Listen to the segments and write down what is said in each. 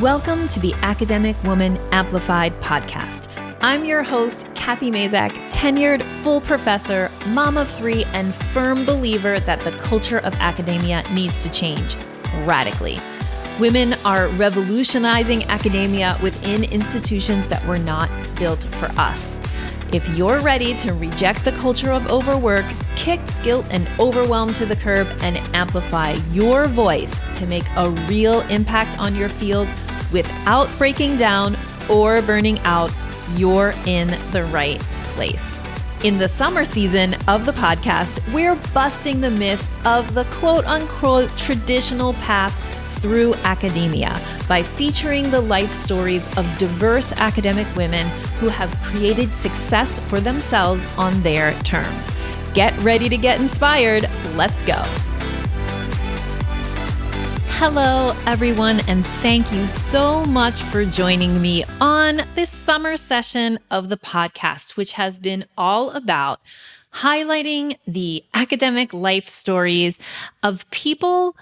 Welcome to the Academic Woman Amplified podcast. I'm your host, Kathy Mazak, tenured full professor, mom of three, and firm believer that the culture of academia needs to change radically. Women are revolutionizing academia within institutions that were not built for us. If you're ready to reject the culture of overwork, kick guilt and overwhelm to the curb, and amplify your voice to make a real impact on your field without breaking down or burning out, you're in the right place. In the summer season of the podcast, we're busting the myth of the quote-unquote traditional path through academia by featuring the life stories of diverse academic women who have created success for themselves on their terms. Get ready to get inspired. Let's go. Hello, everyone, and thank you so much for joining me on this summer session of the podcast, which has been all about highlighting the academic life stories of people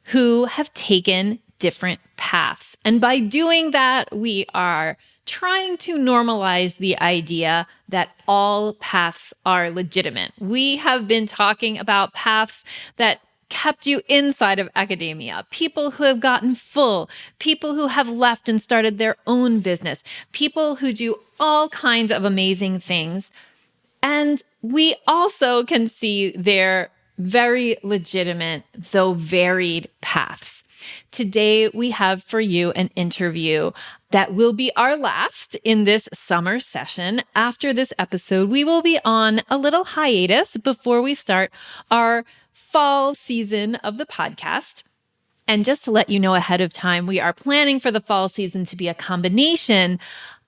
who have taken different paths. And by doing that, we are trying to normalize the idea that all paths are legitimate. We have been talking about paths that kept you inside of academia, people who have gotten full, people who have left and started their own business, people who do all kinds of amazing things. And we also can see their very legitimate, though varied paths. Today, we have for you an interview that will be our last in this summer session. After this episode, we will be on a little hiatus before we start our fall season of the podcast. And just to let you know ahead of time, we are planning for the fall season to be a combination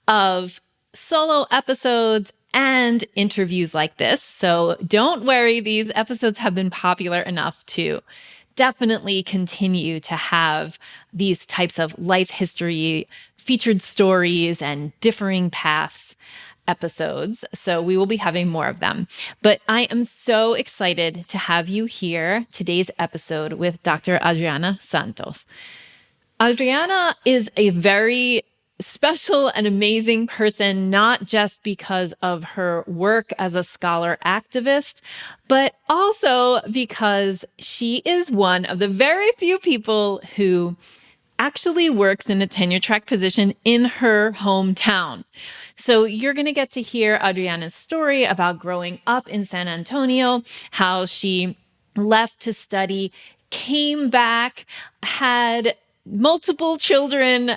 of solo episodes and interviews like this. So don't worry, these episodes have been popular enough to definitely continue to have these types of life history, featured stories, and differing paths episodes. So we will be having more of them. But I am so excited to have you here today's episode with Dr. Adrianna Santos. Adrianna is a very special and amazing person, not just because of her work as a scholar activist, but also because she is one of the very few people who actually works in a tenure track position in her hometown. So you're going to get to hear Adrianna's story about growing up in San Antonio, how she left to study, came back, had multiple children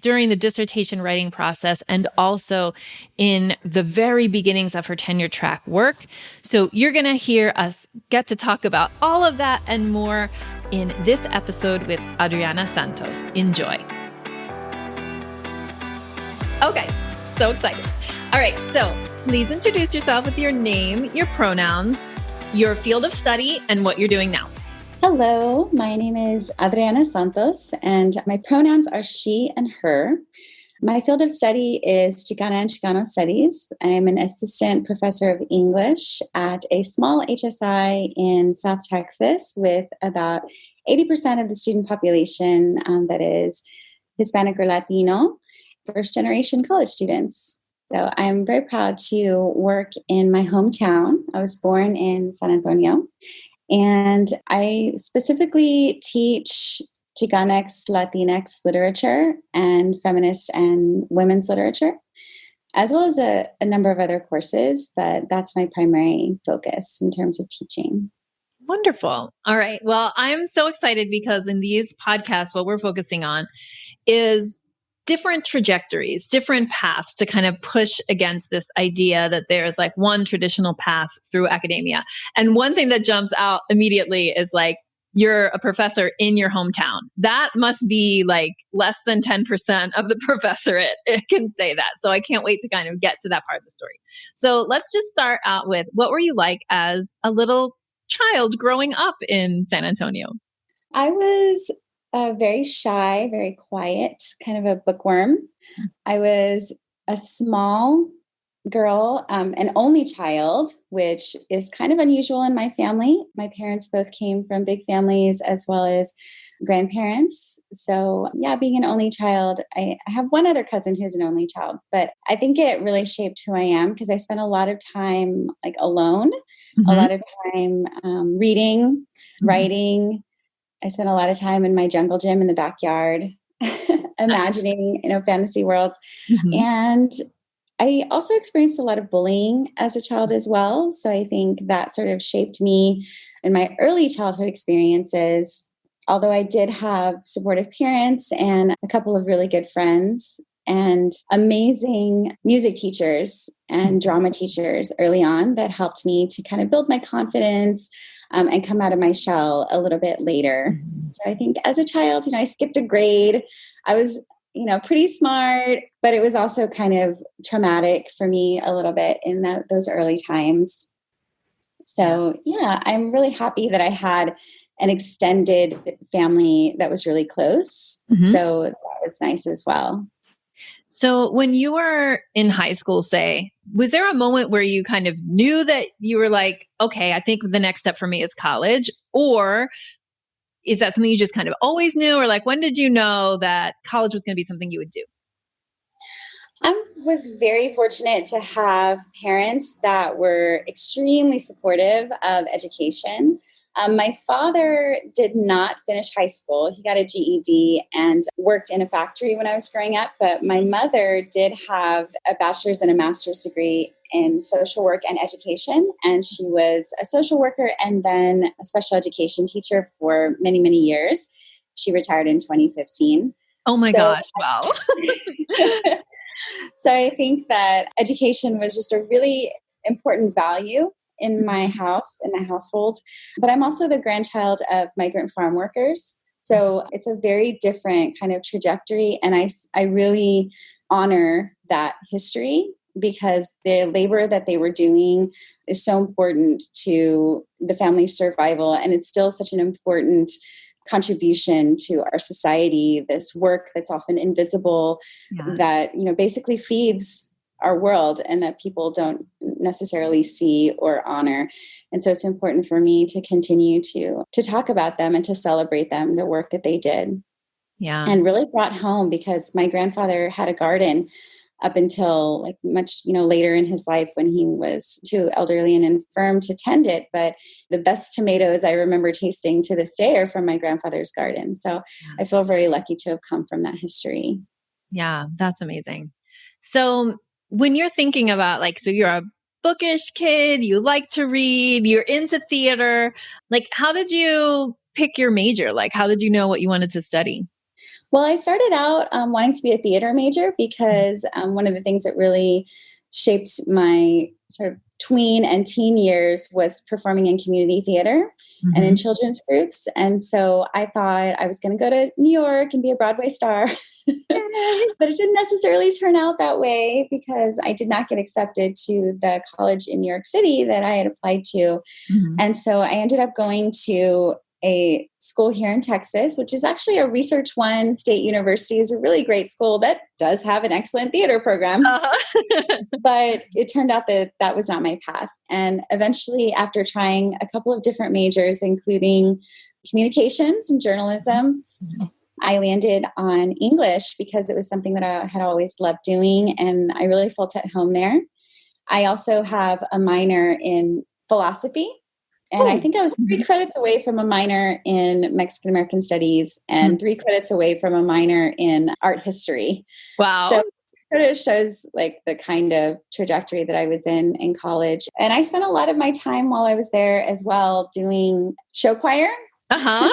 during the dissertation writing process, and also in the very beginnings of her tenure track work. So you're going to hear us get to talk about all of that and more in this episode with Adrianna Santos. Enjoy. Okay, so excited. All right, so please introduce yourself with your name, your pronouns, your field of study, and what you're doing now. Hello, my name is Adrianna Santos, and my pronouns are she and her. My field of study is Chicano and Chicano Studies. I'm an assistant professor of English at a small HSI in South Texas with about 80% of the student population that is Hispanic or Latino, first-generation college students. So I'm very proud to work in my hometown. I was born in San Antonio. And I specifically teach Chicanx, Latinx literature and feminist and women's literature, as well as a number of other courses, but that's my primary focus in terms of teaching. Wonderful. All right. Well, I'm so excited because in these podcasts, what we're focusing on is different trajectories, different paths to kind of push against this idea that there's like one traditional path through academia. And one thing that jumps out immediately is like, you're a professor in your hometown. That must be like less than 10% of the professorate. It can say that. So I can't wait to kind of get to that part of the story. So let's just start out with, what were you like as a little child growing up in San Antonio? I was very shy, very quiet, kind of a bookworm. I was a small girl, an only child, which is kind of unusual in my family. My parents both came from big families, as well as grandparents. So yeah, being an only child, I have one other cousin who's an only child, but I think it really shaped who I am because I spent a lot of time like alone, a Mm-hmm. lot of time reading, writing. I spent a lot of time in my jungle gym in the backyard, imagining, fantasy worlds. Mm-hmm. And I also experienced a lot of bullying as a child as well. So I think that sort of shaped me in my early childhood experiences. Although I did have supportive parents and a couple of really good friends and amazing music teachers and drama teachers early on that helped me to kind of build my confidence and come out of my shell a little bit later. So I think as a child, I skipped a grade. I was pretty smart, but it was also kind of traumatic for me a little bit in those early times. So yeah, I'm really happy that I had an extended family that was really close. So that was nice as well. So when you were in high school, say, was there a moment where you kind of knew that you were like, okay, I think the next step for me is college? Or is that something you just kind of always knew? Or like, when did you know that college was going to be something you would do? I was very fortunate to have parents that were extremely supportive of education. My father did not finish high school. He got a GED and worked in a factory when I was growing up. But my mother did have a bachelor's and a master's degree in social work and education. And she was a social worker and then a special education teacher for many, many years. She retired in 2015. Oh my So gosh. Wow. So I think that education was just a really important value in my house, in my household. But I'm also the grandchild of migrant farm workers. So it's a very different kind of trajectory. And I really honor that history because the labor that they were doing is so important to the family's survival. And it's still such an important contribution to our society, this work that's often invisible, that basically feeds our world and that people don't necessarily see or honor. And so it's important for me to continue to talk about them and to celebrate them, the work that they did. Yeah. And really brought home because my grandfather had a garden up until like much, later in his life when he was too elderly and infirm to tend it. But the best tomatoes I remember tasting to this day are from my grandfather's garden. So I feel very lucky to have come from that history. Yeah, that's amazing. So when you're thinking about so you're a bookish kid, you like to read, you're into theater, how did you pick your major? How did you know what you wanted to study? Well, I started out wanting to be a theater major because one of the things that really shaped my sort of tween and teen years was performing in community theater and in children's groups. And so I thought I was going to go to New York and be a Broadway star. But it didn't necessarily turn out that way because I did not get accepted to the college in New York City that I had applied to. And so I ended up going to a school here in Texas, which is actually a Research One State University. Is a really great school that does have an excellent theater program. But it turned out that was not my path. And eventually, after trying a couple of different majors, including communications and journalism, I landed on English because it was something that I had always loved doing, and I really felt at home there. I also have a minor in philosophy. And I think I was 3 credits away from a minor in Mexican American Studies and 3 credits away from a minor in art history. Wow. So it sort of shows the kind of trajectory that I was in college. And I spent a lot of my time while I was there as well doing show choir. Fun.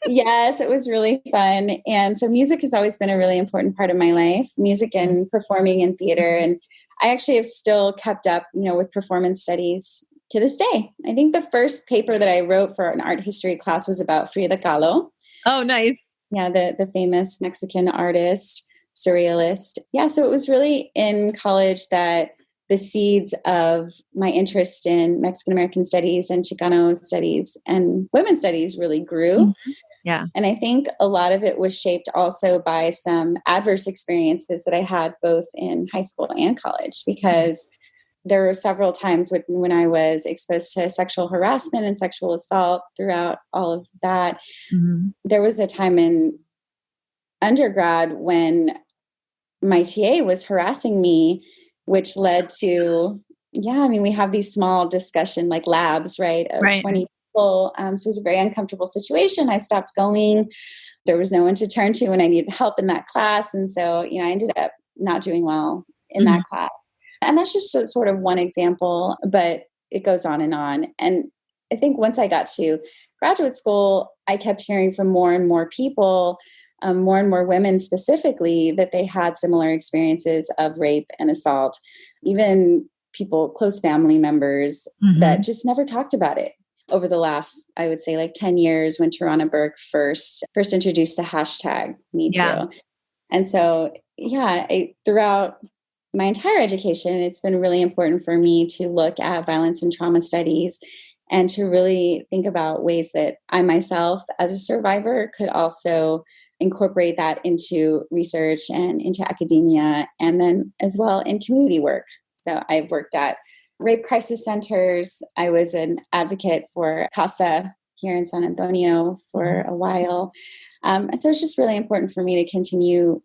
Yes, it was really fun. And so music has always been a really important part of my life, music and performing in theater. And I actually have still kept up, with performance studies to this day. I think the first paper that I wrote for an art history class was about Frida Kahlo. Oh, nice. Yeah, the famous Mexican artist, surrealist. Yeah, so it was really in college that the seeds of my interest in Mexican American studies and Chicano studies and women's studies really grew. Yeah. And I think a lot of it was shaped also by some adverse experiences that I had both in high school and college because there were several times when I was exposed to sexual harassment and sexual assault throughout all of that. Mm-hmm. There was a time in undergrad when my TA was harassing me, which led to, we have these small discussion like labs, right, of Right. 20 people. So it was a very uncomfortable situation. I stopped going. There was no one to turn to when I needed help in that class. And so, I ended up not doing well in Mm-hmm. that class. And that's just sort of one example, but it goes on. And I think once I got to graduate school, I kept hearing from more and more people, more and more women specifically, that they had similar experiences of rape and assault, even people, close family members Mm-hmm. that just never talked about it. Over the last, I would say, like 10 years, when Tarana Burke first introduced the hashtag #MeToo. Yeah. And so, throughout my entire education, it's been really important for me to look at violence and trauma studies and to really think about ways that I myself, as a survivor, could also incorporate that into research and into academia, and then as well in community work. So I've worked at rape crisis centers. I was an advocate for CASA here in San Antonio for a while. And so it's just really important for me to continue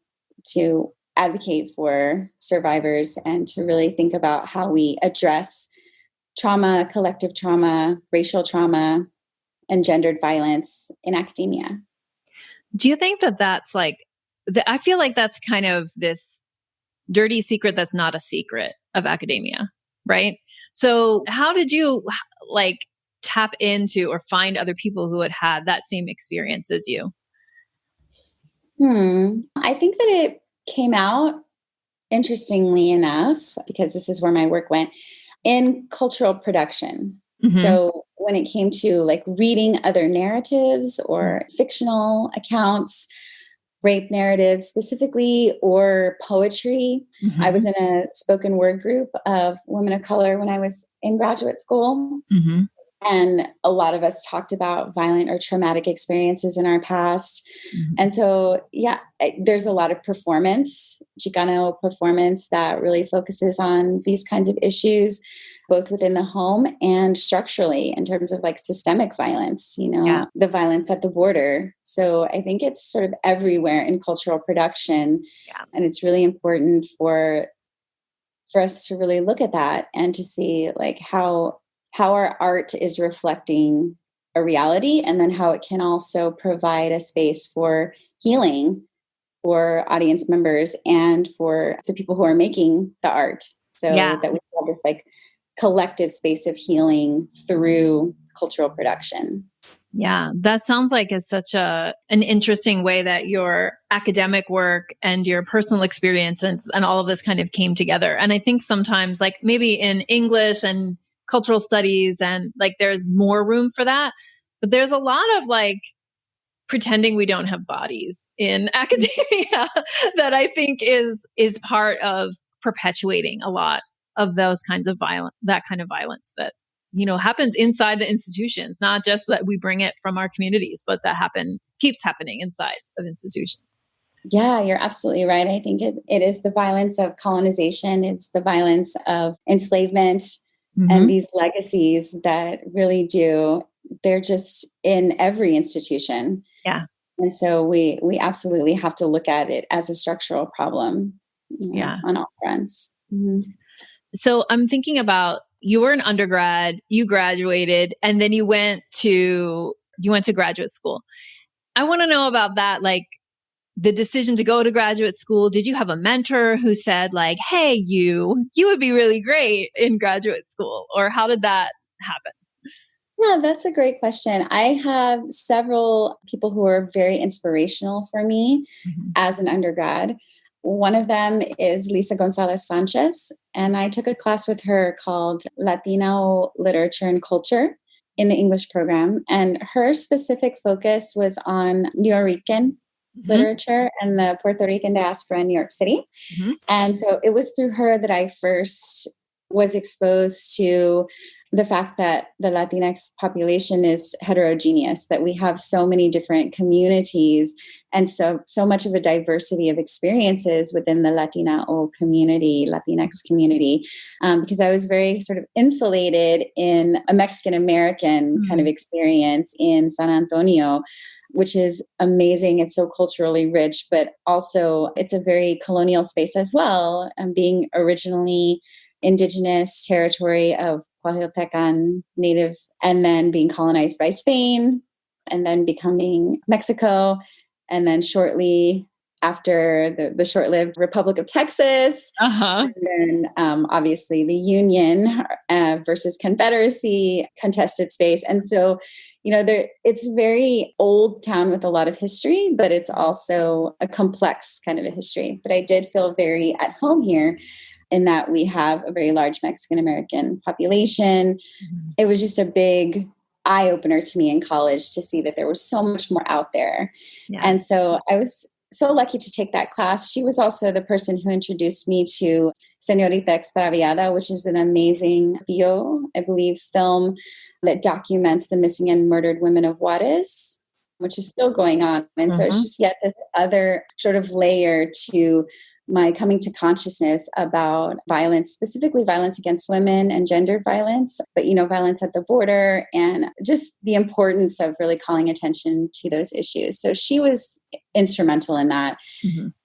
to advocate for survivors and to really think about how we address trauma, collective trauma, racial trauma, and gendered violence in academia. Do you think that that's like, I feel like that's kind of this dirty secret that's not a secret of academia, right? So how did you like tap into or find other people who had had that same experience as you? I think that it came out, interestingly enough, because this is where my work went, in cultural production. Mm-hmm. So when it came to like reading other narratives or fictional accounts, rape narratives specifically, or poetry. Mm-hmm. I was in a spoken word group of women of color when I was in graduate school. Mm-hmm. And a lot of us talked about violent or traumatic experiences in our past. Mm-hmm. And so, there's a lot of performance, Chicano performance, that really focuses on these kinds of issues, both within the home and structurally in terms of like systemic violence, the violence at the border. So I think it's sort of everywhere in cultural production. Yeah. And it's really important for us to really look at that and to see like how our art is reflecting a reality, and then how it can also provide a space for healing for audience members and for the people who are making the art. So that we have this like collective space of healing through cultural production. Yeah, that sounds like it's such an interesting way that your academic work and your personal experiences and all of this kind of came together. And I think sometimes like maybe in English and cultural studies and like there's more room for that, but there's a lot of like pretending we don't have bodies in academia that I think is part of perpetuating a lot of those kinds of that kind of violence that happens inside the institutions, not just that we bring it from our communities, but that keeps happening inside of institutions. Yeah, you're absolutely right. I think it is the violence of colonization. It's the violence of enslavement. Mm-hmm. And these legacies that really they're just in every institution. Yeah. And so we absolutely have to look at it as a structural problem on all fronts. Mm-hmm. So I'm thinking about, you were an undergrad, you graduated, and then you went to graduate school. I want to know about that, like the decision to go to graduate school. Did you have a mentor who said like, hey, you would be really great in graduate school? Or how did that happen? Yeah, that's a great question. I have several people who are very inspirational for me as an undergrad. One of them is Lisa Gonzalez Sanchez, and I took a class with her called Latino Literature and Culture in the English program. And her specific focus was on Nuyorican literature and the Puerto Rican diaspora in New York City. And so it was through her that I first was exposed to the fact that the Latinx population is heterogeneous, that we have so many different communities and so much of a diversity of experiences within the Latino community, Latinx community, because I was very sort of insulated in a Mexican-American kind of experience in San Antonio, which is amazing. It's so culturally rich, but also it's a very colonial space as well. And being originally indigenous territory of Coahuiltecan native, and then being colonized by Spain, and then becoming Mexico, and then shortly after the short-lived Republic of Texas, and then obviously the Union versus Confederacy contested space. And so, it's a very old town with a lot of history, but it's also a complex kind of a history. But I did feel very at home here in that we have a very large Mexican-American population. It was just a big eye-opener to me in college to see that there was so much more out there. Yeah. And so I was so lucky to take that class. She was also the person who introduced me to Señorita Extraviada, which is an amazing I believe, film that documents the missing and murdered women of Juarez, which is still going on. And so it's just yet this other sort of layer to my coming to consciousness about violence, specifically violence against women and gendered violence, but, violence at the border, and just the importance of really calling attention to those issues. So she was instrumental in that.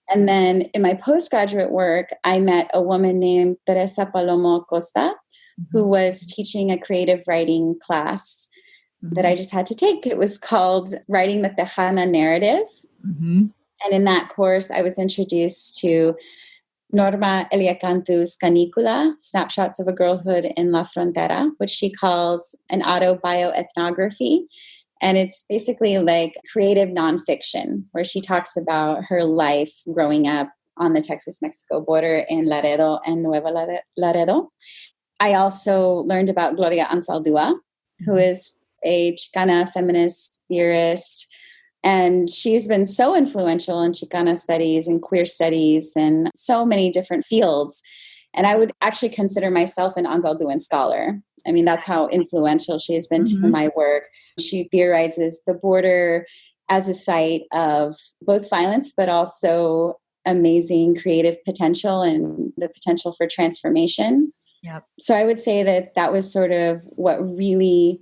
And then in my postgraduate work, I met a woman named Teresa Palomo Costa, who was teaching a creative writing class that I just had to take. It was called Writing the Tejana Narrative. And in that course, I was introduced to Norma Eliacantu's Canicula, Snapshots of a Girlhood in La Frontera, which she calls an autobioethnography. And it's basically like creative nonfiction, where she talks about her life growing up on the Texas-Mexico border in Laredo and Nueva Laredo. I also learned about Gloria Anzaldúa, who is a Chicana feminist theorist. And she's been so influential in Chicano studies and queer studies and so many different fields. And I would actually consider myself an Anzalduan scholar. I mean, that's how influential she has been to my work. She theorizes the border as a site of both violence, but also amazing creative potential and the potential for transformation. Yep. So I would say that was sort of what really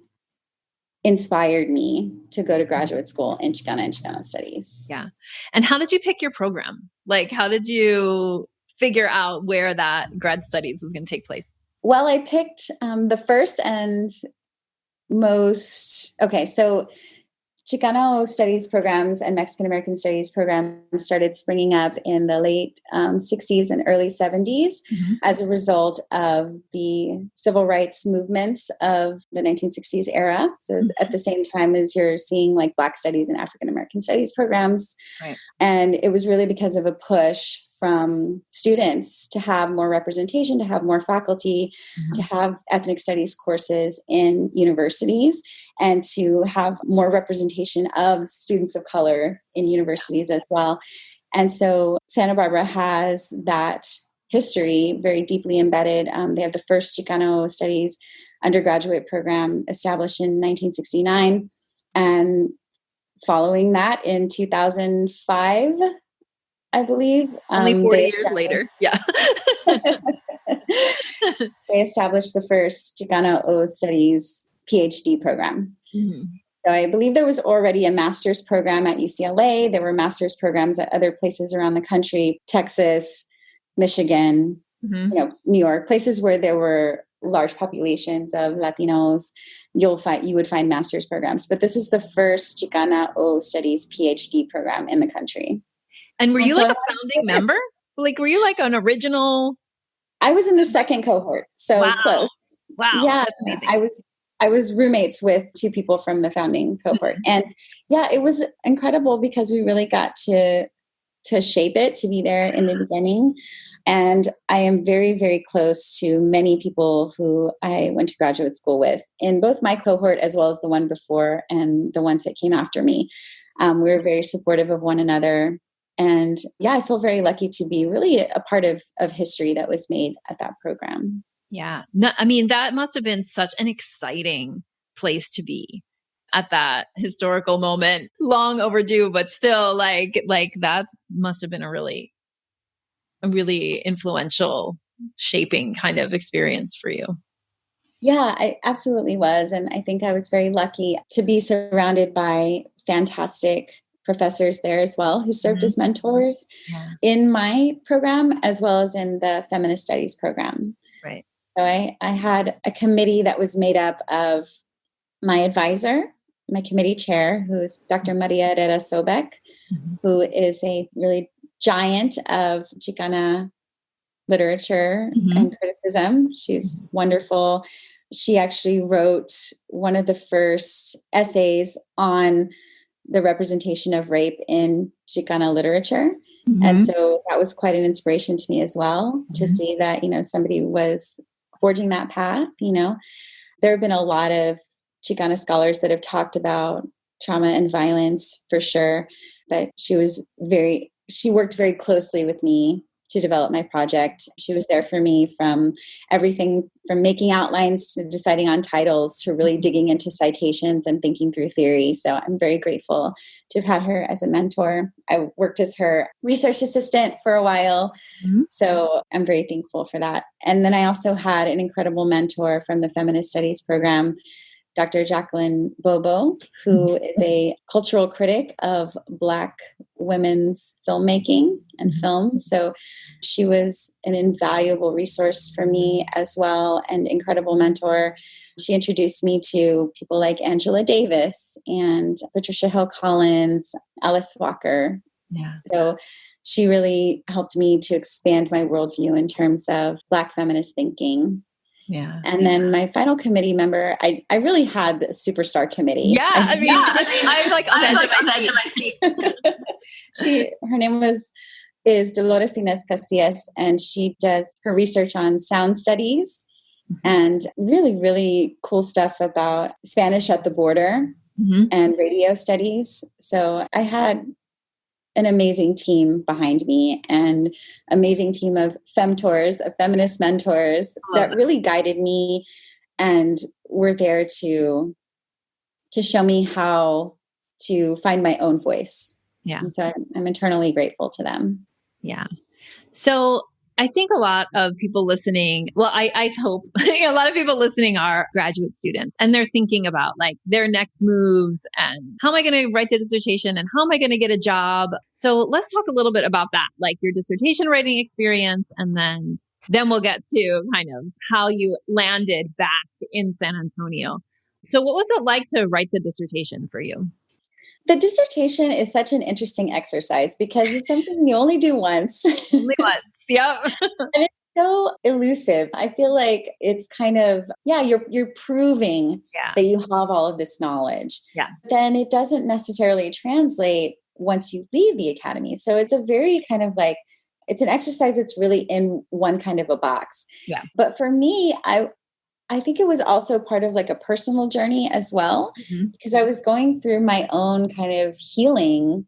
inspired me to go to graduate school in Chicana and Chicano Studies. Yeah. And how did you pick your program? Like, how did you figure out where that grad studies was going to take place? Well, I picked the first and most, so Chicano studies programs and Mexican American studies programs started springing up in the late 60s and early 70s as a result of the civil rights movements of the 1960s era. So at the same time as you're seeing like Black studies and African American studies programs. Right. And it was really because of a push from students to have more representation, to have more faculty, to have ethnic studies courses in universities, and to have more representation of students of color in universities as well. And so Santa Barbara has that history very deeply embedded. They have the first Chicano studies undergraduate program established in 1969. And following that in 2005, I believe. Only 40 years later. Yeah. They established the first Chicano Studies PhD program. So I believe there was already a master's program at UCLA. There were master's programs at other places around the country, Texas, Michigan, New York, places where there were large populations of Latinos. You would find master's programs. But this is the first Chicana Studies PhD program in the country. And were you like a founding member? Like, were you like an original? I was in the second cohort. So close. Wow. Yeah. I was roommates with two people from the founding cohort. And yeah, it was incredible because we really got to shape it, to be there in the beginning. And I am very, very close to many people who I went to graduate school with in both my cohort as well as the one before and the ones that came after me. We were very supportive of one another. And yeah, I feel very lucky to be really a part of history that was made at that program. Yeah. No, I mean, that must have been such an exciting place to be at that historical moment. Long overdue, but still like that must have been a really influential shaping kind of experience for you. Yeah, I absolutely was. And I think I was very lucky to be surrounded by fantastic professors there as well who served as mentors Yeah. in my program as well as in the feminist studies program. Right. So I had a committee that was made up of my advisor, my committee chair, who is Dr. Maria Herrera Sobek, who is a really giant of Chicana literature and criticism. She's wonderful. She actually wrote one of the first essays on the representation of rape in Chicana literature. And so that was quite an inspiration to me as well, to see that, somebody was forging that path. There have been a lot of Chicana scholars that have talked about trauma and violence for sure, but she worked very closely with me to develop my project. She was there for me from everything from making outlines to deciding on titles to really digging into citations and thinking through theory. So I'm very grateful to have had her as a mentor. I worked as her research assistant for a while. So I'm very thankful for that. And then I also had an incredible mentor from the feminist studies program, Dr. Jacqueline Bobo, who is a cultural critic of Black women's filmmaking and film. So she was an invaluable resource for me as well, and incredible mentor. She introduced me to people like Angela Davis and Patricia Hill Collins, Alice Walker. Yeah. So she really helped me to expand my worldview in terms of Black feminist thinking. Yeah. And then my final committee member, I really had the superstar committee. Yeah. I mean, I'm like on the edge of my seat. Her name is Dolores Inez Casillas, and she does her research on sound studies and really, really cool stuff about Spanish at the border and radio studies. So I had an amazing team behind me and amazing team of femtors, of feminist mentors that really guided me and were there to show me how to find my own voice. Yeah. And so I'm eternally grateful to them. Yeah. So I think a lot of people listening, well, I hope a lot of people listening are graduate students, and they're thinking about like their next moves and how am I going to write the dissertation and how am I going to get a job? So let's talk a little bit about that, like your dissertation writing experience, and then we'll get to kind of how you landed back in San Antonio. So what was it like to write the dissertation for you? The dissertation is such an interesting exercise because it's something you only do once. Only once. Yep. And it's so elusive. I feel like it's kind of, you're proving that you have all of this knowledge. Yeah. Then it doesn't necessarily translate once you leave the academy. So it's a very kind of like, it's an exercise that's really in one kind of a box. Yeah. But for me, I think it was also part of like a personal journey as well, because I was going through my own kind of healing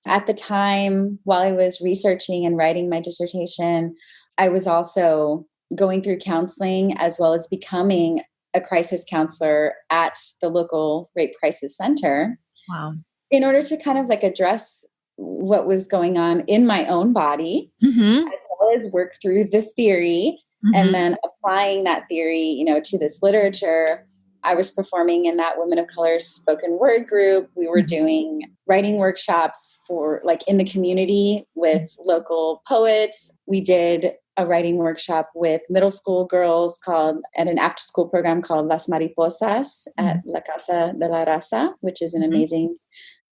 at the time while I was researching and writing my dissertation. I was also going through counseling as well as becoming a crisis counselor at the local rape crisis center. Wow. In order to kind of like address what was going on in my own body, as well as work through the theory. And then applying that theory, to this literature. I was performing in that Women of Color spoken word group. We were doing writing workshops for like in the community with local poets. We did a writing workshop with middle school girls at an after school program called Las Mariposas at La Casa de la Raza, which is an amazing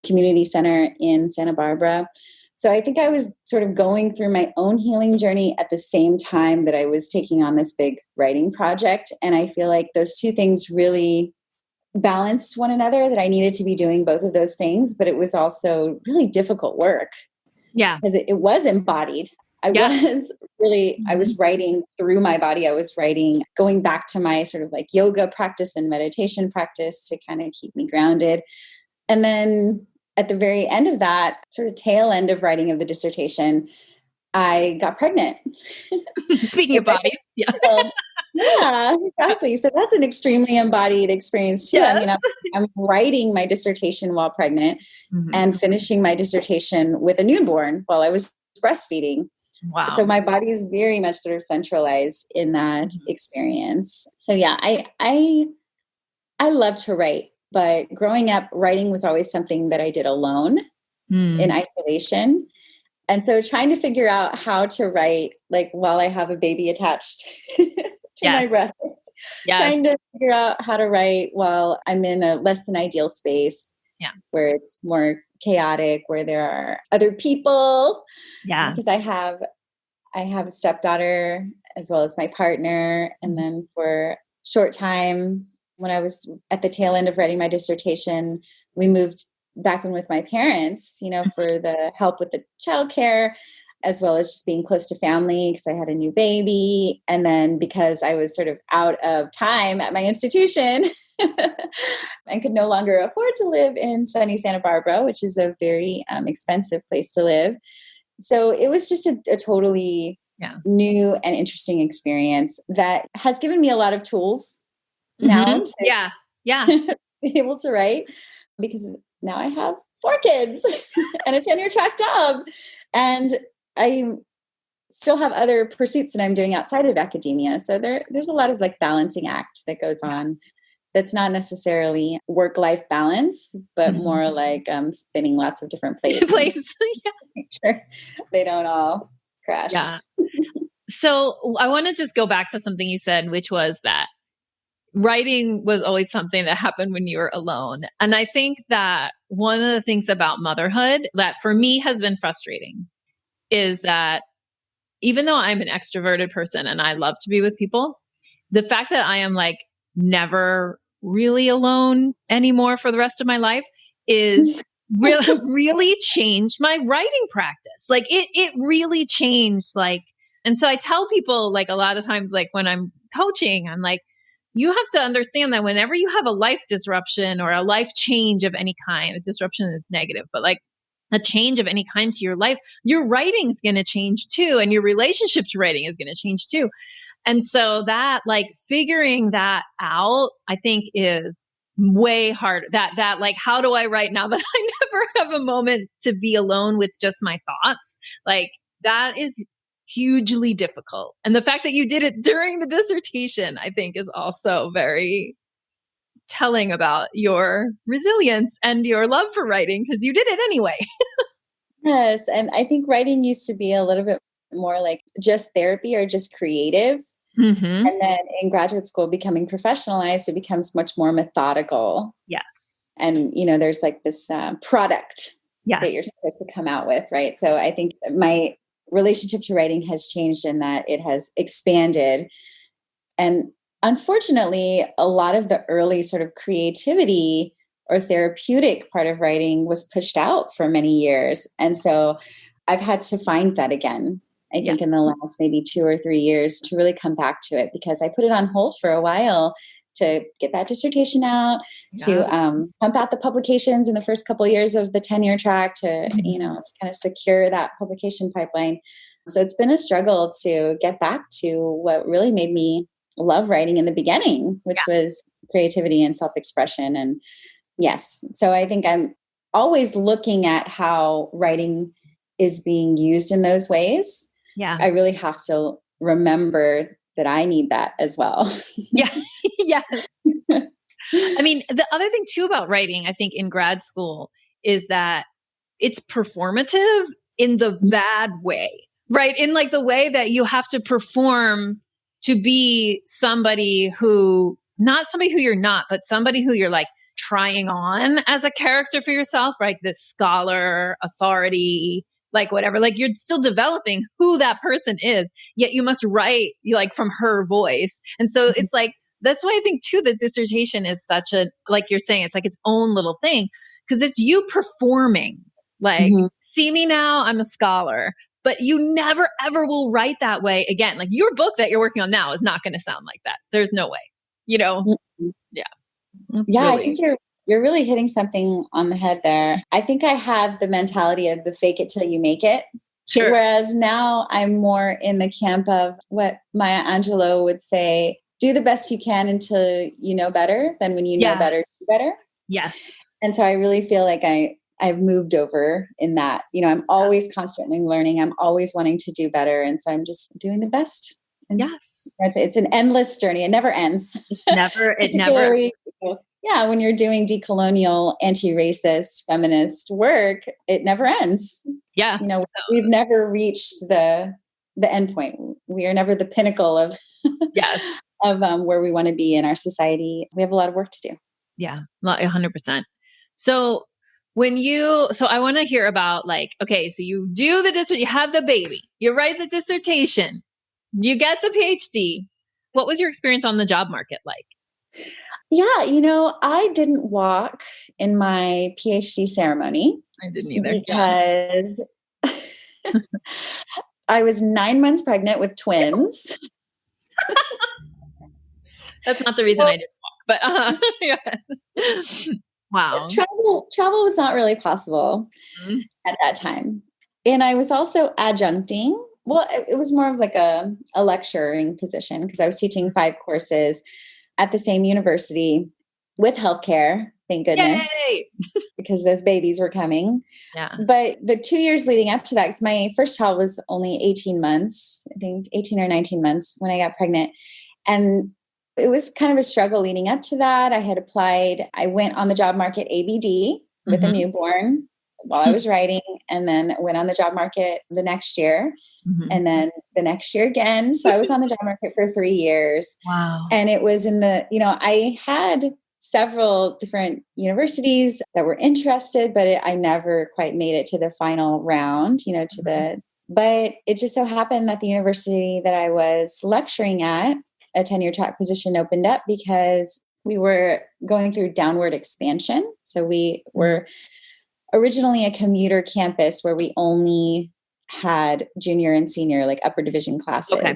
community center in Santa Barbara. So I think I was sort of going through my own healing journey at the same time that I was taking on this big writing project. And I feel like those two things really balanced one another, that I needed to be doing both of those things, but it was also really difficult work. Yeah. Because it was embodied. I was writing through my body. I was writing, going back to my sort of like yoga practice and meditation practice to kind of keep me grounded. And then at the very end of that sort of tail end of writing of the dissertation, I got pregnant. Speaking of bodies. Yeah. Yeah, exactly. So that's an extremely embodied experience too. I Yes. mean, I'm writing my dissertation while pregnant and finishing my dissertation with a newborn while I was breastfeeding. So Wow. my body is very much sort of centralized in that experience. So yeah, I love to write, but growing up, writing was always something that I did alone in isolation. And so trying to figure out how to write, like while I have a baby attached to Yes. my breast, Yes. trying to figure out how to write while I'm in a less than ideal space where it's more chaotic, where there are other people. Yeah. Because I have a stepdaughter as well as my partner. And then for a short time, when I was at the tail end of writing my dissertation, we moved back in with my parents, for the help with the childcare, as well as just being close to family because I had a new baby. And then because I was sort of out of time at my institution, I could no longer afford to live in sunny Santa Barbara, which is a very expensive place to live. So it was just a totally new and interesting experience that has given me a lot of tools now to be able to write, because now I have 4 kids and a tenure track job. And I still have other pursuits that I'm doing outside of academia. So there's a lot of like balancing act that goes on. That's not necessarily work-life balance, but more like spinning lots of different plates. Make sure they don't all crash. Yeah. So I want to just go back to something you said, which was that writing was always something that happened when you were alone. And I think that one of the things about motherhood that for me has been frustrating is that even though I'm an extroverted person and I love to be with people, the fact that I am like never really alone anymore for the rest of my life is really changed my writing practice. Like it really changed. Like, and so I tell people like a lot of times, like when I'm coaching, I'm like, you have to understand that whenever you have a life disruption or a life change of any kind, a disruption is negative, but like a change of any kind to your life, your writing is going to change too. And your relationship to writing is going to change too. And so that like figuring that out, I think is way harder. That like, how do I write now that I never have a moment to be alone with just my thoughts? Like that is hugely difficult. And the fact that you did it during the dissertation, I think is also very telling about your resilience and your love for writing because you did it anyway. Yes. And I think writing used to be a little bit more like just therapy or just creative. And then in graduate school, becoming professionalized, it becomes much more methodical. Yes. And, there's like this product that you're supposed to come out with, right? So I think my relationship to writing has changed in that it has expanded. And unfortunately, a lot of the early sort of creativity or therapeutic part of writing was pushed out for many years. And so I've had to find that again, I think in the last maybe 2 or 3 years to really come back to it, because I put it on hold for a while to get that dissertation out, to pump out the publications in the first couple of years of the tenure track, to, kind of secure that publication pipeline. So it's been a struggle to get back to what really made me love writing in the beginning, which was creativity and self-expression. And yes, so I think I'm always looking at how writing is being used in those ways. Yeah. I really have to remember that I need that as well. Yes. I mean, the other thing too about writing, I think in grad school is that it's performative in the bad way, right? In like the way that you have to perform to be somebody who, not somebody who you're not, but somebody who you're like trying on as a character for yourself, right? This scholar, authority, like whatever, like you're still developing who that person is, yet you must write like from her voice. And so it's like, that's why I think too, the dissertation is such a, like you're saying, it's like its own little thing because it's you performing like, see me now, I'm a scholar, but you never ever will write that way again. Like your book that you're working on now is not going to sound like that. There's no way, Yeah. I think you're really hitting something on the head there. I think I had the mentality of the fake it till you make it. Sure. Whereas now I'm more in the camp of what Maya Angelou would say, do the best you can until you know better. Then when you know better, do better. Yes. And so I really feel like I've moved over in that, I'm always constantly learning. I'm always wanting to do better. And so I'm just doing the best. And it's an endless journey. It never ends. It never. Yeah. When you're doing decolonial, anti-racist, feminist work, it never ends. Yeah. We've never reached the end point. We are never the pinnacle of, of where we want to be in our society. We have a lot of work to do. Yeah. 100%. So I want to hear about okay, so you do you have the baby, you write the dissertation, you get the PhD. What was your experience on the job market like? Yeah, I didn't walk in my PhD ceremony. I didn't either. Because I was 9 months pregnant with twins. That's not the reason I didn't walk, but wow. Travel was not really possible at that time. And I was also adjuncting. Well, it was more of like a lecturing position because I was teaching 5 courses at the same university with healthcare, thank goodness, because those babies were coming. Yeah. But the 2 years leading up to that, because my first child was only 18 months, I think 18 or 19 months when I got pregnant. And it was kind of a struggle leading up to that. I had applied. I went on the job market ABD with a newborn while I was writing, and then went on the job market the next year, and then the next year again. So I was on the job market for 3 years. Wow. And it was in I had several different universities that were interested, but I never quite made it to the final round, but it just so happened that the university that I was lecturing at, a tenure track position opened up because we were going through downward expansion. So we were originally a commuter campus where we only had junior and senior, like upper division classes. Okay.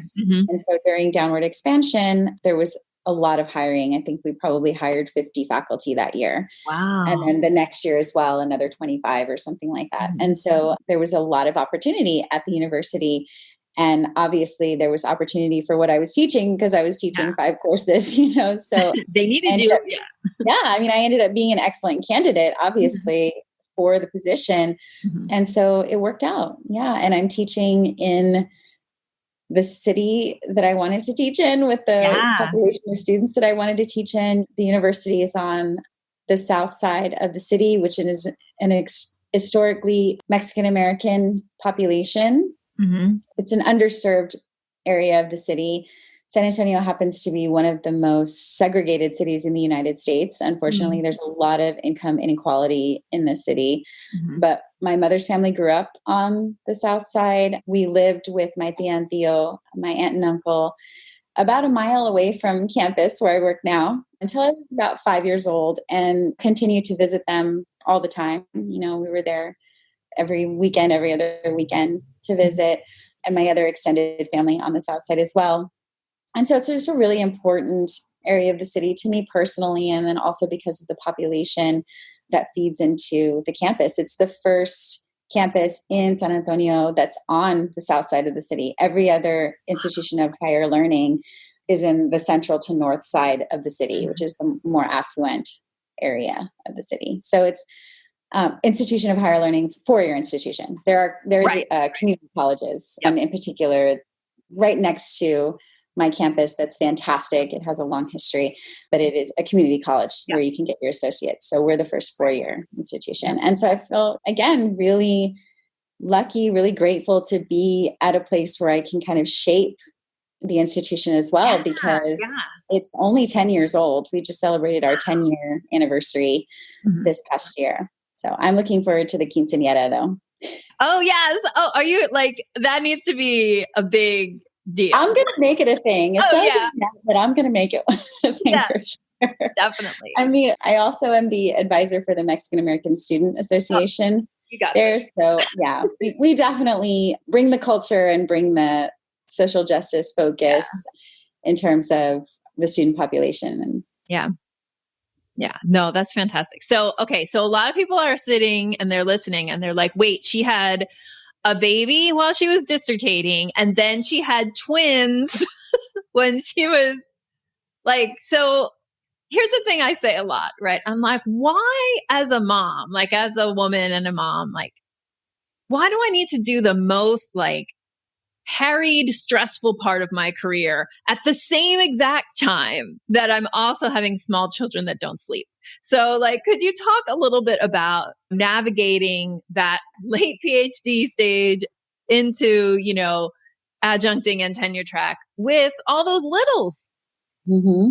And so during downward expansion, there was a lot of hiring. I think we probably hired 50 faculty that year. Wow. And then the next year as well, another 25 or something like that. And so there was a lot of opportunity at the university. And obviously there was opportunity for what I was teaching because I was teaching 5 courses, so they needed you. I ended up being an excellent candidate, obviously, for the position. And so it worked out. Yeah. And I'm teaching in the city that I wanted to teach in with the population of students that I wanted to teach in. The university is on the south side of the city, which is an historically Mexican-American population. It's an underserved area of the city. San Antonio happens to be one of the most segregated cities in the United States. Unfortunately, there's a lot of income inequality in the city. But my mother's family grew up on the south side. We lived with my tia and tío, my aunt and uncle, about a mile away from campus where I work now until I was about 5 years old, and continued to visit them all the time. We were there every weekend, every other weekend to visit, and my other extended family on the south side as well. And so it's just a really important area of the city to me personally, and then also because of the population that feeds into the campus. It's the first campus in San Antonio that's on the south side of the city. Every other institution of higher learning is in the central to north side of the city, which is the more affluent area of the city. So it's institution of higher learning, 4-year institution. There's community colleges, and in particular, right next to my campus, that's fantastic. It has a long history, but it is a community college where you can get your associates. So we're the first 4-year institution. And so I feel, again, really lucky, really grateful to be at a place where I can kind of shape the institution as well, because it's only 10 years old. We just celebrated our 10-year anniversary this past year. So I'm looking forward to the quinceañera though. Oh, yes. Oh, are you that needs to be a big deal. I'm going to make it a thing. It's but I'm going to make it a thing for sure. Definitely. I also am the advisor for the Mexican American Student Association. Oh, you got there. So we definitely bring the culture and bring the social justice focus in terms of the student population. And no, that's fantastic. So, okay. So a lot of people are sitting and they're listening and they're like, wait, she had a baby while she was dissertating, and then she had twins when she was Like, so here's the thing I say a lot, right? I'm like, why as a mom, like as a woman and a mom, like, why do I need to do the most like harried, stressful part of my career at the same exact time that I'm also having small children that don't sleep? So, like, could you talk a little bit about navigating that late PhD stage into, adjuncting and tenure track with all those littles? Mm-hmm.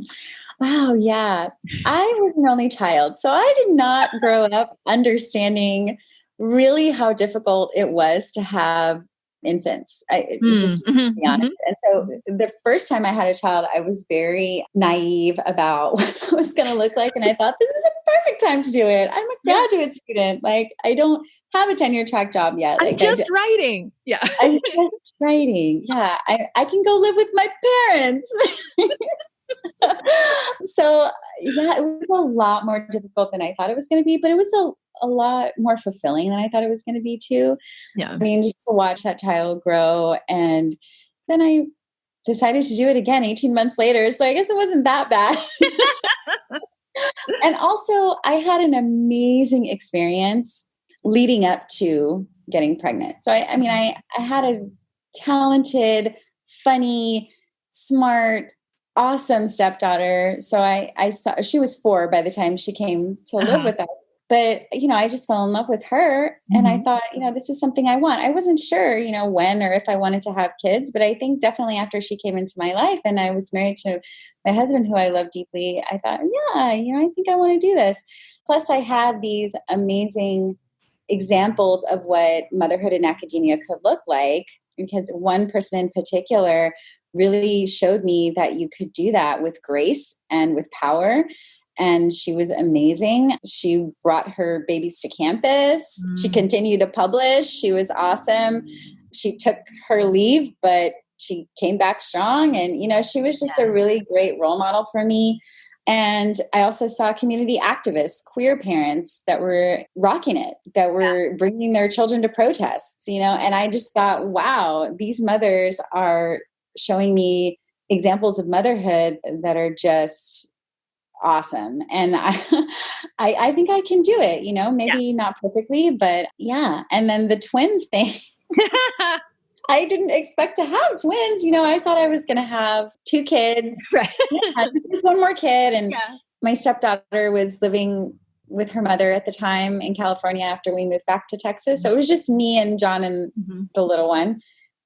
Wow. Yeah. I was an only child. So I did not grow up understanding really how difficult it was to have infants. Just to be honest. And so the first time I had a child, I was very naive about what it was going to look like. And I thought, this is a perfect time to do it. I'm a graduate student. Like, I don't have a tenure track job yet. I'm like, just writing. Yeah. I'm just writing. Yeah. I can go live with my parents. So yeah, it was a lot more difficult than I thought it was going to be, but it was a lot more fulfilling than I thought it was going to be too. Yeah. I mean, just to watch that child grow. And then I decided to do it again 18 months later. So I guess it wasn't that bad. And also I had an amazing experience leading up to getting pregnant. So I had a talented, funny, smart, awesome stepdaughter. So I saw she was 4 by the time she came to live with us. But, I just fell in love with her. And I thought, this is something I want. I wasn't sure, when or if I wanted to have kids, but I think definitely after she came into my life and I was married to my husband, who I love deeply, I thought, yeah, I think I want to do this. Plus I had these amazing examples of what motherhood in academia could look like, because one person in particular really showed me that you could do that with grace and with power. And she was amazing. She brought her babies to campus. She continued to publish. She was awesome. She took her leave, but she came back strong. And, she was just a really great role model for me. And I also saw community activists, queer parents that were rocking it, that were bringing their children to protests, and I just thought, wow, these mothers are showing me examples of motherhood that are just awesome. And I think I can do it, maybe not perfectly, but yeah. And then the twins thing, I didn't expect to have twins. I thought I was going to have 2 kids, right? Just one more kid. And my stepdaughter was living with her mother at the time in California after we moved back to Texas. So it was just me and John and the little one.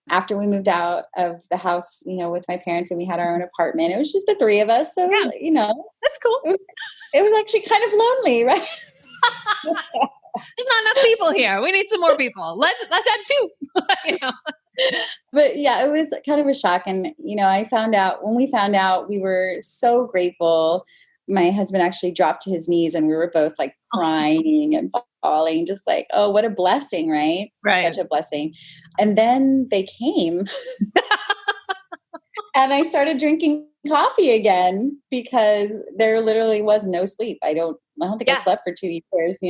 After we moved out of the house, with my parents, and we had our own apartment, it was just the 3 of us. So, that's cool. It was actually kind of lonely, right? There's not enough people here. We need some more people. Let's add 2. But yeah, it was kind of a shock. And, when we found out, we were so grateful. My husband actually dropped to his knees and we were both like crying and bawling, just like, oh, what a blessing, right? Right. Such a blessing. And then they came and I started drinking coffee again because there literally was no sleep. I don't think I slept for 2 years,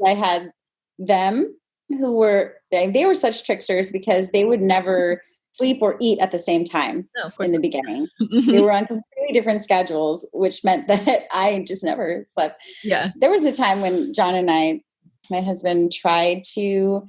I had them who were, they were such tricksters because they would never sleep or eat at the same time in the beginning. They were on completely different schedules, which meant that I just never slept. Yeah. There was a time when John and my husband tried to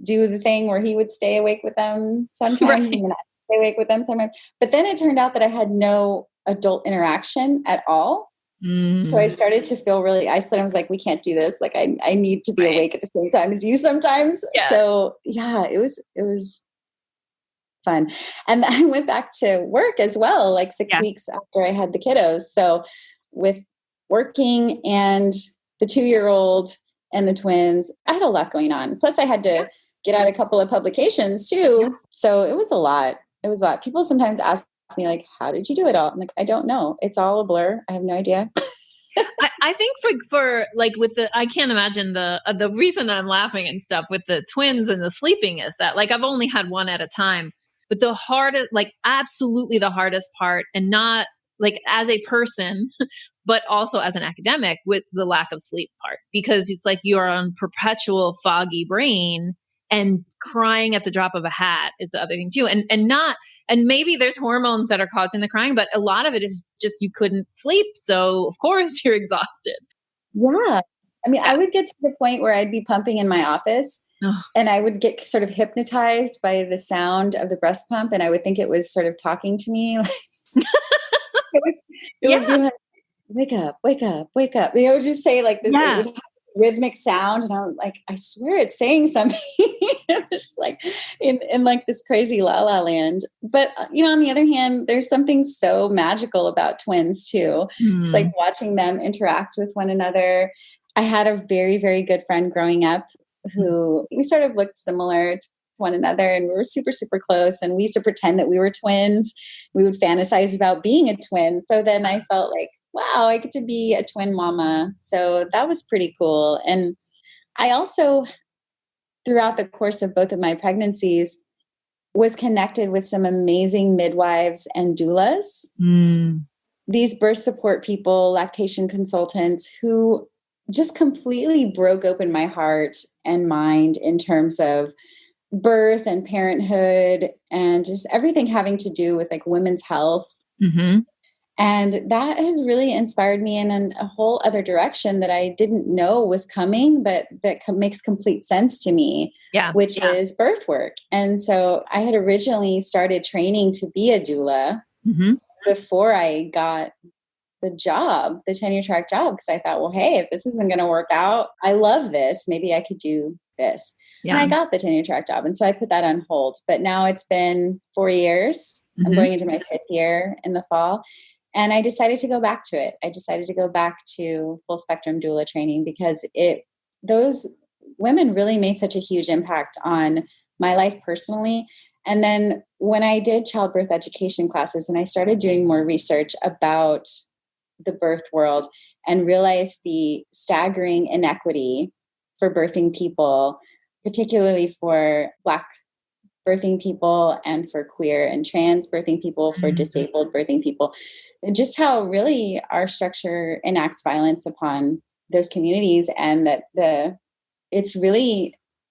do the thing where he would stay awake with them sometimes and then I'd stay awake with them sometimes. But then it turned out that I had no adult interaction at all. So I started to feel really isolated. I was like, we can't do this. Like I need to be awake at the same time as you sometimes. Yeah. So yeah, it was fun. And I went back to work as well, like 6 weeks after I had the kiddos. So with working and the 2-year-old and the twins, I had a lot going on. Plus I had to get out a couple of publications too. Yeah. So it was a lot. People sometimes ask me like, how did you do it all? I'm like, I don't know. It's all a blur. I have no idea. I think for like with I can't imagine the reason I'm laughing and stuff with the twins and the sleeping is that like I've only had one at a time, but the hardest, like absolutely the hardest part, and not like as a person, but also as an academic, was the lack of sleep part, because it's like you're on perpetual foggy brain and crying at the drop of a hat is the other thing too. And maybe there's hormones that are causing the crying, but a lot of it is just you couldn't sleep. So of course you're exhausted. Yeah. I mean, Yeah. I would get to the point where I'd be pumping in my office Oh, and I would get sort of hypnotized by the sound of the breast pump. And I would think it was sort of talking to me. It would yeah. be like, wake up, wake up, wake up. They would just say like this, it Yeah. would have rhythmic sound. And I'm like, I swear it's saying something. It's like in like this crazy la la land. But, on the other hand, there's something so magical about twins too. It's like watching them interact with one another. I had a very, very good friend growing up who we sort of looked similar to one another and we were super, super close. And we used to pretend that we were twins. We would fantasize about being a twin. So then I felt like, wow, I get to be a twin mama. So that was pretty cool. And I also, throughout the course of both of my pregnancies, was connected with some amazing midwives and doulas. These birth support people, lactation consultants who just completely broke open my heart and mind in terms of birth and parenthood and just everything having to do with like women's health. And that has really inspired me in a whole other direction that I didn't know was coming, but that makes complete sense to me, which is birth work. And so I had originally started training to be a doula before I got the job, the tenure track job, because I thought, well, hey, if this isn't going to work out, I love this. Maybe I could do this. And I got the tenure track job. And so I put that on hold. But now it's been 4 years. I'm going into my 5th year in the fall. And I decided to go back to it. I decided to go back to full spectrum doula training because those women really made such a huge impact on my life personally. And then when I did childbirth education classes and I started doing more research about the birth world and realized the staggering inequity for birthing people, particularly for Black birthing people and for queer and trans birthing people, for disabled birthing people, and just how really our structure enacts violence upon those communities and that the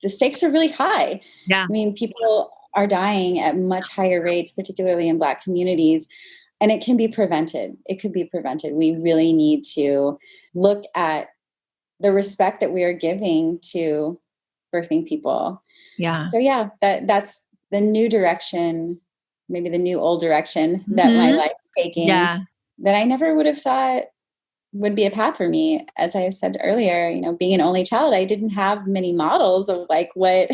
stakes are really high. I mean, people are dying at much higher rates, particularly in Black communities, and it can be prevented. It could be prevented. We really need to look at the respect that we are giving to birthing people. So that's the new direction, maybe the new old direction that my life is taking that I never would have thought would be a path for me. As I said earlier, being an only child, I didn't have many models of like what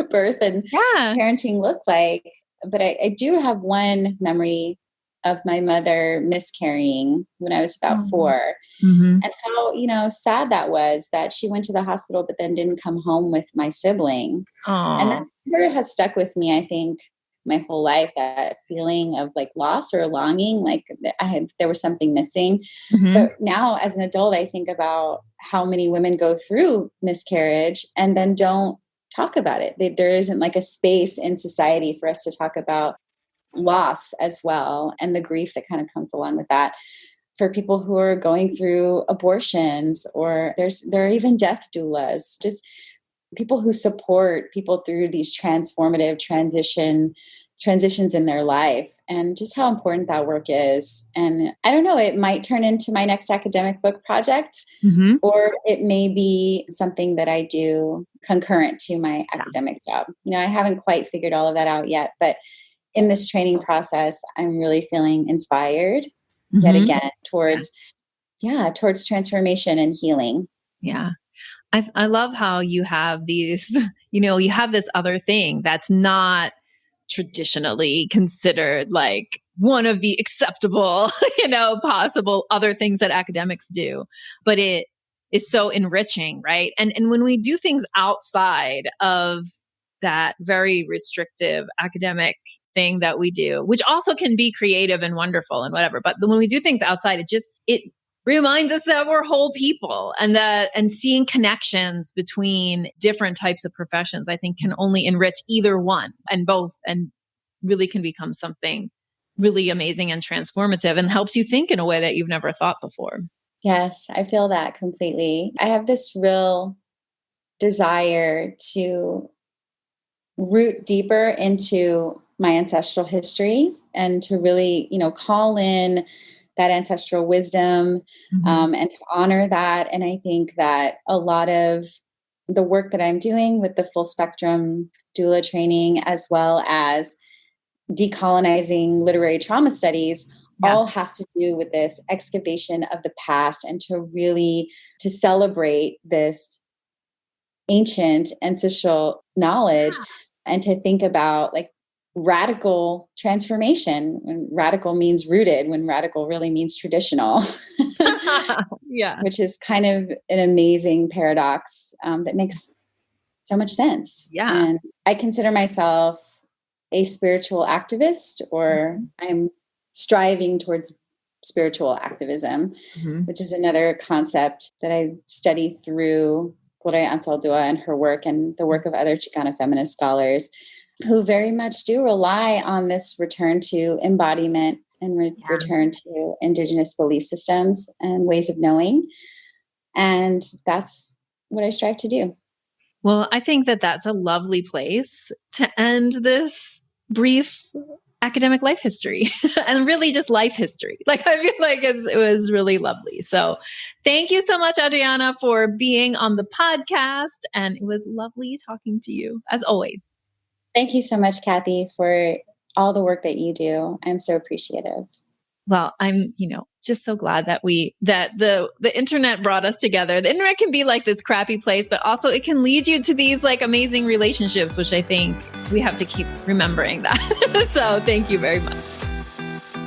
birth and parenting looked like. But I do have one memory of my mother miscarrying when I was about 4 and how, sad that was that she went to the hospital, but then didn't come home with my sibling. And that sort of has stuck with me, I think, my whole life, that feeling of like loss or longing, like there was something missing. But now as an adult, I think about how many women go through miscarriage and then don't talk about it. There isn't like a space in society for us to talk about loss as well and the grief that kind of comes along with that. For people who are going through abortions, or there are even death doulas, just people who support people through these transformative transitions in their life, and just how important that work is. And I don't know, it might turn into my next academic book project, or it may be something that I do concurrent to my academic job. I haven't quite figured all of that out yet, but in this training process, I'm really feeling inspired yet again towards transformation and healing. I love how you have these, you have this other thing that's not traditionally considered like one of the acceptable, possible other things that academics do, but it is so enriching, right? And when we do things outside of that very restrictive academic thing that we do, which also can be creative and wonderful and whatever, but when we do things outside, it reminds us that we're whole people, and seeing connections between different types of professions, I think can only enrich either one and both, and really can become something really amazing and transformative and helps you think in a way that you've never thought before. Yes, I feel that completely. I have this real desire to root deeper into my ancestral history and to really, call in that ancestral wisdom and to honor that. And I think that a lot of the work that I'm doing with the full spectrum doula training, as well as decolonizing literary trauma studies, all has to do with this excavation of the past and to celebrate this ancient ancestral knowledge and to think about like radical transformation. When radical means rooted, when radical really means traditional. Which is kind of an amazing paradox that makes so much sense. And I consider myself a spiritual activist, or I'm striving towards spiritual activism, which is another concept that I study through Gloria Anzaldúa and her work and the work of other Chicana feminist scholars who very much do rely on this return to embodiment and return to Indigenous belief systems and ways of knowing. And that's what I strive to do. Well, I think that that's a lovely place to end this brief academic life history and really just life history. Like, I feel like it was really lovely. So thank you so much, Adrianna, for being on the podcast. And it was lovely talking to you, as always. Thank you so much, Kathy, for all the work that you do. I'm so appreciative. Well, I'm, just so glad that the internet brought us together. The internet can be like this crappy place, but also it can lead you to these like amazing relationships, which I think we have to keep remembering that. So thank you very much.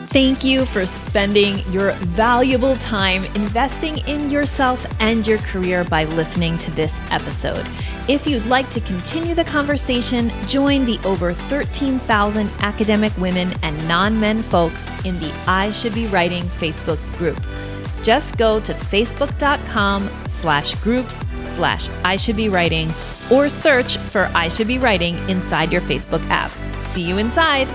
Thank you for spending your valuable time investing in yourself and your career by listening to this episode. If you'd like to continue the conversation, join the over 13,000 academic women and non-men folks in the I Should Be Writing Facebook group. Just go to facebook.com/groups/I Should Be Writing or search for I Should Be Writing inside your Facebook app. See you inside.